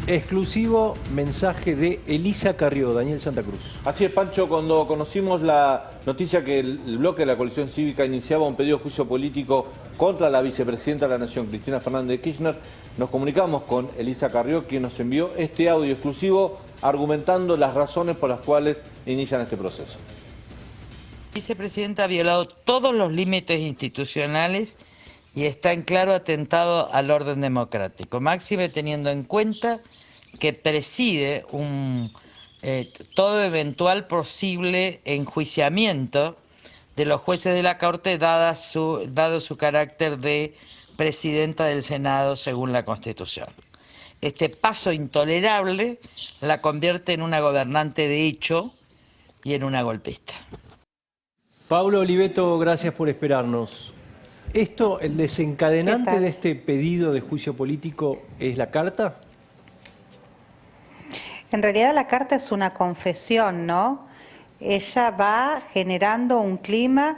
Exclusivo mensaje de Elisa Carrió, Daniel Santa Cruz. Así es, Pancho, cuando conocimos la noticia que el bloque de la coalición cívica iniciaba un pedido de juicio político contra la vicepresidenta de la Nación, Cristina Fernández de Kirchner, nos comunicamos con Elisa Carrió, quien nos envió este audio exclusivo argumentando las razones por las cuales inician este proceso. La vicepresidenta ha violado todos los límites institucionales y está en claro atentado al orden democrático, máxime teniendo en cuenta que preside todo eventual posible enjuiciamiento de los jueces de la Corte, dado su carácter de presidenta del Senado según la Constitución. Este paso intolerable la convierte en una gobernante de hecho y en una golpista. Pablo Oliveto, gracias por esperarnos. ¿Esto, el desencadenante de este pedido de juicio político, es la carta? En realidad la carta es una confesión, ¿no? Ella va generando un clima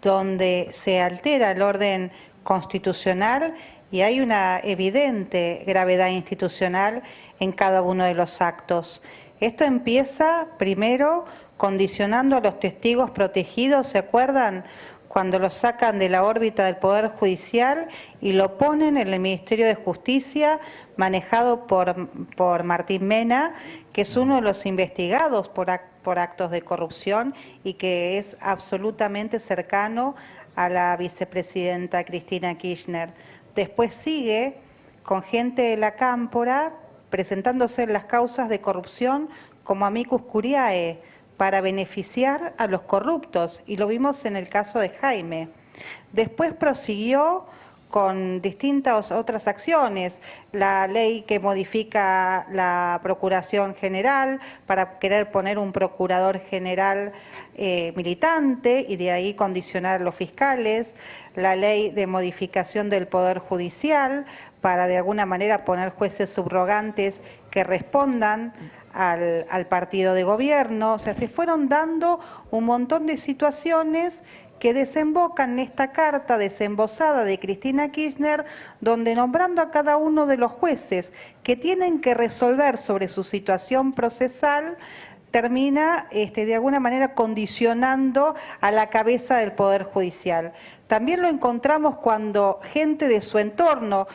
donde se altera el orden constitucional y hay una evidente gravedad institucional en cada uno de los actos. Esto empieza primero condicionando a los testigos protegidos, ¿se acuerdan? Cuando lo sacan de la órbita del Poder Judicial y lo ponen en el Ministerio de Justicia, manejado por Martín Mena, que es uno de los investigados por actos de corrupción y que es absolutamente cercano a la vicepresidenta Cristina Kirchner. Después sigue con gente de la Cámpora presentándose en las causas de corrupción como amicus curiae, para beneficiar a los corruptos, y lo vimos en el caso de Jaime. Después prosiguió con distintas otras acciones, la ley que modifica la Procuración General para querer poner un procurador general militante y de ahí condicionar a los fiscales, la ley de modificación del Poder Judicial para de alguna manera poner jueces subrogantes que respondan al partido de gobierno. O sea, se fueron dando un montón de situaciones que desembocan en esta carta desembosada de Cristina Kirchner, donde nombrando a cada uno de los jueces que tienen que resolver sobre su situación procesal, termina de alguna manera condicionando a la cabeza del Poder Judicial. También lo encontramos cuando gente de su entorno,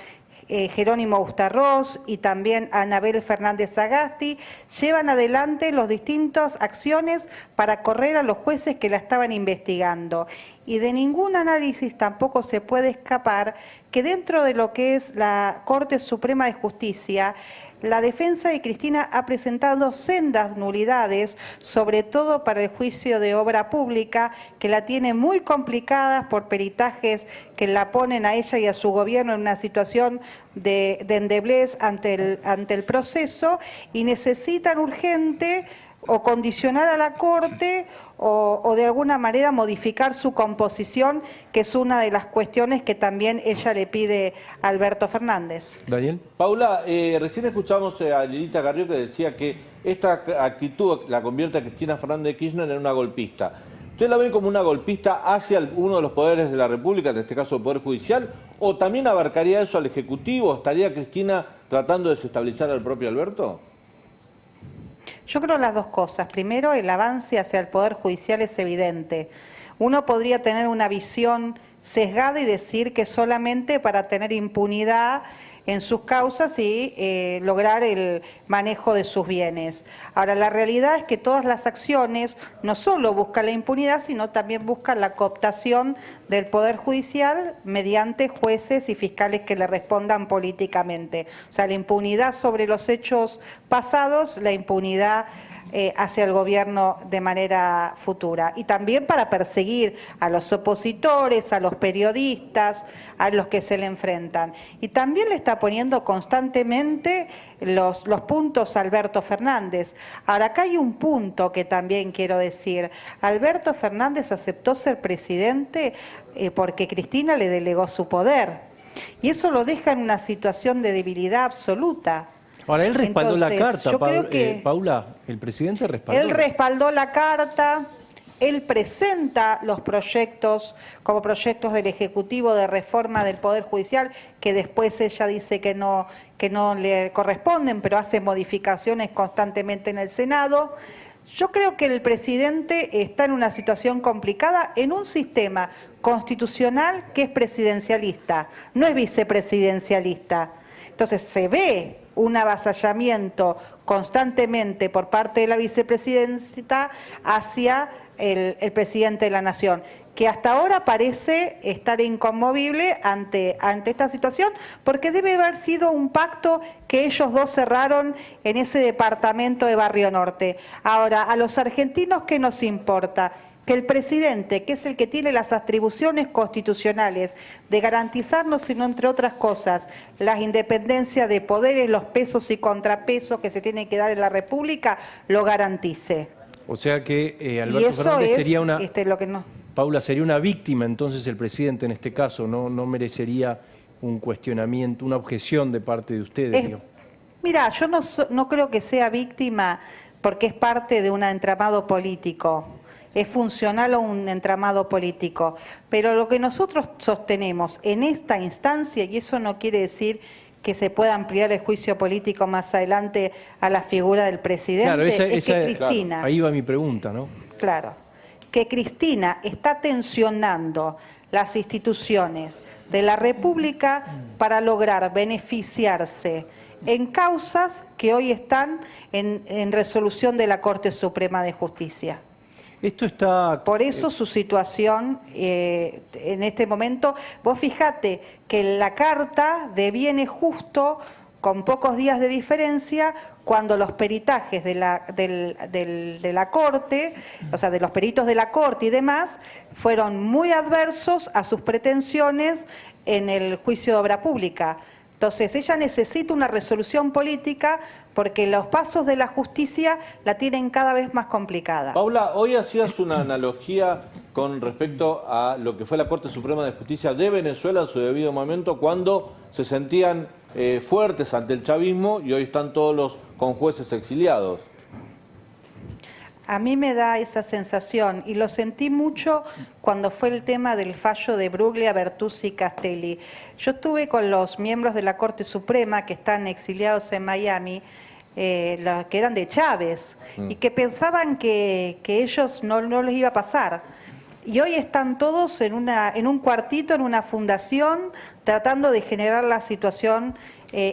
Jerónimo Ustarroz y también Anabel Fernández Sagasti, llevan adelante las distintas acciones para correr a los jueces que la estaban investigando. Y de ningún análisis tampoco se puede escapar que dentro de lo que es la Corte Suprema de Justicia, la defensa de Cristina ha presentado sendas nulidades, sobre todo para el juicio de obra pública, que la tiene muy complicada por peritajes que la ponen a ella y a su gobierno en una situación de endeblez ante el proceso, y necesitan urgente o condicionar a la Corte o de alguna manera modificar su composición, que es una de las cuestiones que también ella le pide a Alberto Fernández. Daniel. Paula, recién escuchamos a Lilita Carrió que decía que esta actitud la convierte a Cristina Fernández de Kirchner en una golpista. ¿Usted la ve como una golpista hacia uno de los poderes de la República, en este caso el Poder Judicial, o también abarcaría eso al Ejecutivo? ¿Estaría Cristina tratando de desestabilizar al propio Alberto? Yo creo las dos cosas. Primero, el avance hacia el Poder Judicial es evidente. Uno podría tener una visión sesgada y decir que solamente para tener impunidad en sus causas y lograr el manejo de sus bienes. Ahora, la realidad es que todas las acciones no solo buscan la impunidad, sino también buscan la cooptación del Poder Judicial mediante jueces y fiscales que le respondan políticamente. O sea, la impunidad sobre los hechos pasados, la impunidad hacia el gobierno de manera futura, y también para perseguir a los opositores, a los periodistas, a los que se le enfrentan. Y también le está poniendo constantemente los puntos a Alberto Fernández. Ahora, acá hay un punto que también quiero decir. Alberto Fernández aceptó ser presidente porque Cristina le delegó su poder, y eso lo deja en una situación de debilidad absoluta. Ahora, él respaldó la carta, yo creo que Paula, el presidente respaldó. Él respaldó la carta, él presenta los proyectos como proyectos del Ejecutivo de reforma del Poder Judicial, que después ella dice que no le corresponden, pero hace modificaciones constantemente en el Senado. Yo creo que el presidente está en una situación complicada en un sistema constitucional que es presidencialista, no es vicepresidencialista. Entonces se ve un avasallamiento constantemente por parte de la vicepresidenta hacia el presidente de la Nación, que hasta ahora parece estar inconmovible ante esta situación, porque debe haber sido un pacto que ellos dos cerraron en ese departamento de Barrio Norte. Ahora, a los argentinos, ¿qué nos importa? Que el presidente, que es el que tiene las atribuciones constitucionales de garantizarnos, sino entre otras cosas, las independencias de poderes, los pesos y contrapesos que se tienen que dar en la República, lo garantice. O sea que Alberto y eso Fernández es sería una... lo que no... Paula, sería una víctima entonces el presidente en este caso, no merecería un cuestionamiento, una objeción de parte de ustedes. Mira, yo no creo que sea víctima porque es parte de un entramado político, es funcional a un entramado político, pero lo que nosotros sostenemos en esta instancia, y eso no quiere decir que se pueda ampliar el juicio político más adelante a la figura del presidente, claro, es que Cristina... Claro, ahí va mi pregunta, ¿no? Claro, que Cristina está tensionando las instituciones de la República para lograr beneficiarse en causas que hoy están en resolución de la Corte Suprema de Justicia. Esto está... Por eso su situación en este momento, vos fijate que la carta deviene justo con pocos días de diferencia cuando los peritajes de la Corte, o sea, de los peritos de la Corte y demás, fueron muy adversos a sus pretensiones en el juicio de obra pública. Entonces, ella necesita una resolución política porque los pasos de la justicia la tienen cada vez más complicada. Paula, hoy hacías una analogía con respecto a lo que fue la Corte Suprema de Justicia de Venezuela en su debido momento, cuando se sentían fuertes ante el chavismo y hoy están todos los con jueces exiliados. A mí me da esa sensación y lo sentí mucho cuando fue el tema del fallo de Bruglia, Bertuzzi y Castelli. Yo estuve con los miembros de la Corte Suprema que están exiliados en Miami, que eran de Chávez, y que pensaban que ellos no les iba a pasar. Y hoy están todos en un cuartito, en una fundación, tratando de generar la situación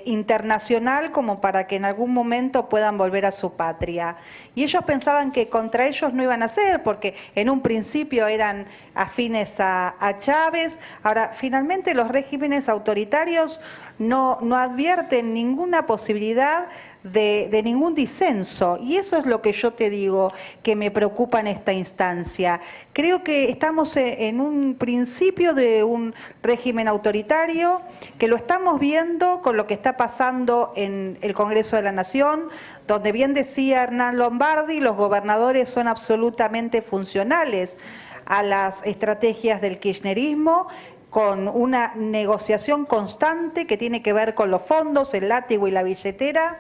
internacional como para que en algún momento puedan volver a su patria. Y ellos pensaban que contra ellos no iban a ser, porque en un principio eran afines a Chávez. Ahora, finalmente los regímenes autoritarios no advierten ninguna posibilidad de ningún disenso, y eso es lo que yo te digo que me preocupa en esta instancia. Creo que estamos en un principio de un régimen autoritario, que lo estamos viendo con lo que está pasando en el Congreso de la Nación, donde bien decía Hernán Lombardi, los gobernadores son absolutamente funcionales a las estrategias del kirchnerismo, con una negociación constante que tiene que ver con los fondos, el látigo y la billetera.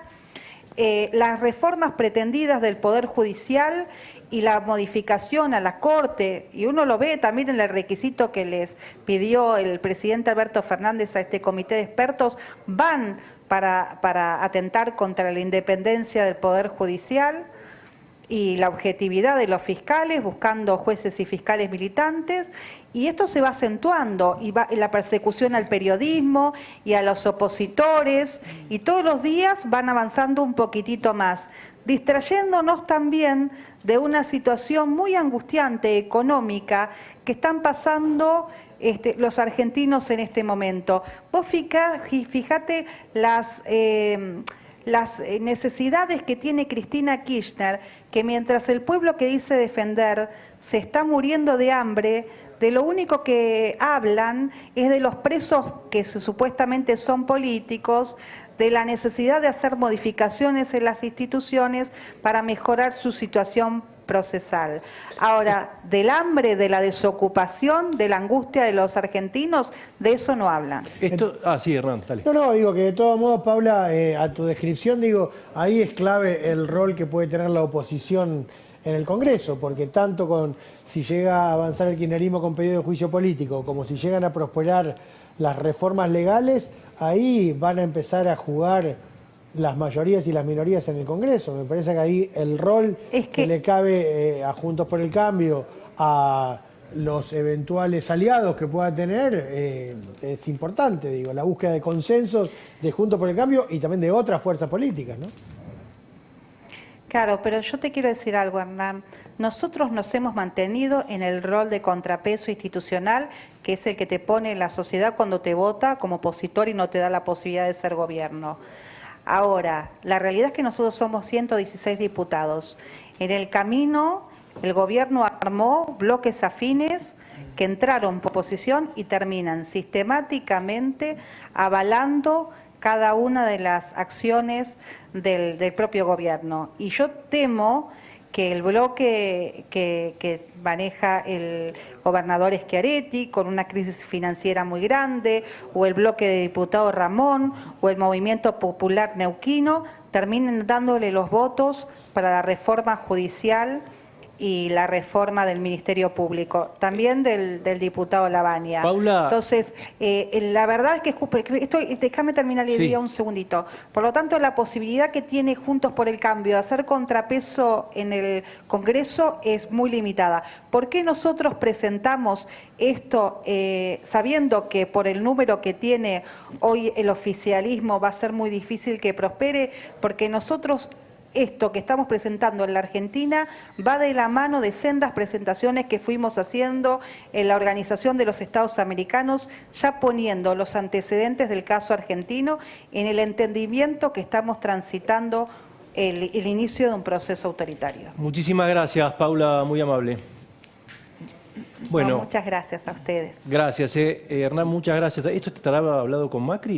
Las reformas pretendidas del Poder Judicial y la modificación a la Corte, y uno lo ve también en el requisito que les pidió el presidente Alberto Fernández a este comité de expertos, van para atentar contra la independencia del Poder Judicial y la objetividad de los fiscales, buscando jueces y fiscales militantes, y esto se va acentuando, y la persecución al periodismo y a los opositores, y todos los días van avanzando un poquitito más, distrayéndonos también de una situación muy angustiante económica que están pasando los argentinos en este momento. Vos fíjate las necesidades que tiene Cristina Kirchner, que mientras el pueblo que dice defender se está muriendo de hambre, de lo único que hablan es de los presos que supuestamente son políticos, de la necesidad de hacer modificaciones en las instituciones para mejorar su situación procesal. Ahora, del hambre, de la desocupación, de la angustia de los argentinos, de eso no hablan. Sí, Hernán, dale. No, digo que de todos modos, Paula, a tu descripción, digo, ahí es clave el rol que puede tener la oposición en el Congreso, porque tanto si llega a avanzar el kirchnerismo con pedido de juicio político, como si llegan a prosperar las reformas legales, ahí van a empezar a jugar las mayorías y las minorías en el Congreso. Me parece que ahí el rol que le cabe a Juntos por el Cambio, a los eventuales aliados que pueda tener, es importante, digo, la búsqueda de consensos de Juntos por el Cambio y también de otras fuerzas políticas, ¿no? Claro, pero yo te quiero decir algo, Hernán. Nosotros nos hemos mantenido en el rol de contrapeso institucional, que es el que te pone en la sociedad cuando te vota como opositor y no te da la posibilidad de ser gobierno. Ahora, la realidad es que nosotros somos 116 diputados. En el camino, el gobierno armó bloques afines que entraron por oposición y terminan sistemáticamente avalando cada una de las acciones del propio gobierno. Y yo temo que el bloque que maneja el gobernador Schiaretti, con una crisis financiera muy grande, o el bloque de diputado Ramón, o el Movimiento Popular Neuquino, terminen dándole los votos para la reforma judicial y la reforma del Ministerio Público, también del diputado Lavagna. Paula. Entonces, la verdad es que déjame terminar la idea un segundito. Por lo tanto, la posibilidad que tiene Juntos por el Cambio de hacer contrapeso en el Congreso es muy limitada. ¿Por qué nosotros presentamos esto sabiendo que por el número que tiene hoy el oficialismo va a ser muy difícil que prospere? Porque nosotros esto que estamos presentando en la Argentina va de la mano de sendas presentaciones que fuimos haciendo en la Organización de los Estados Americanos, ya poniendo los antecedentes del caso argentino en el entendimiento que estamos transitando el inicio de un proceso autoritario. Muchísimas gracias, Paula, muy amable. Bueno, muchas gracias a ustedes. Gracias, Hernán, muchas gracias. ¿Esto te estará hablado con Macri? ¿No?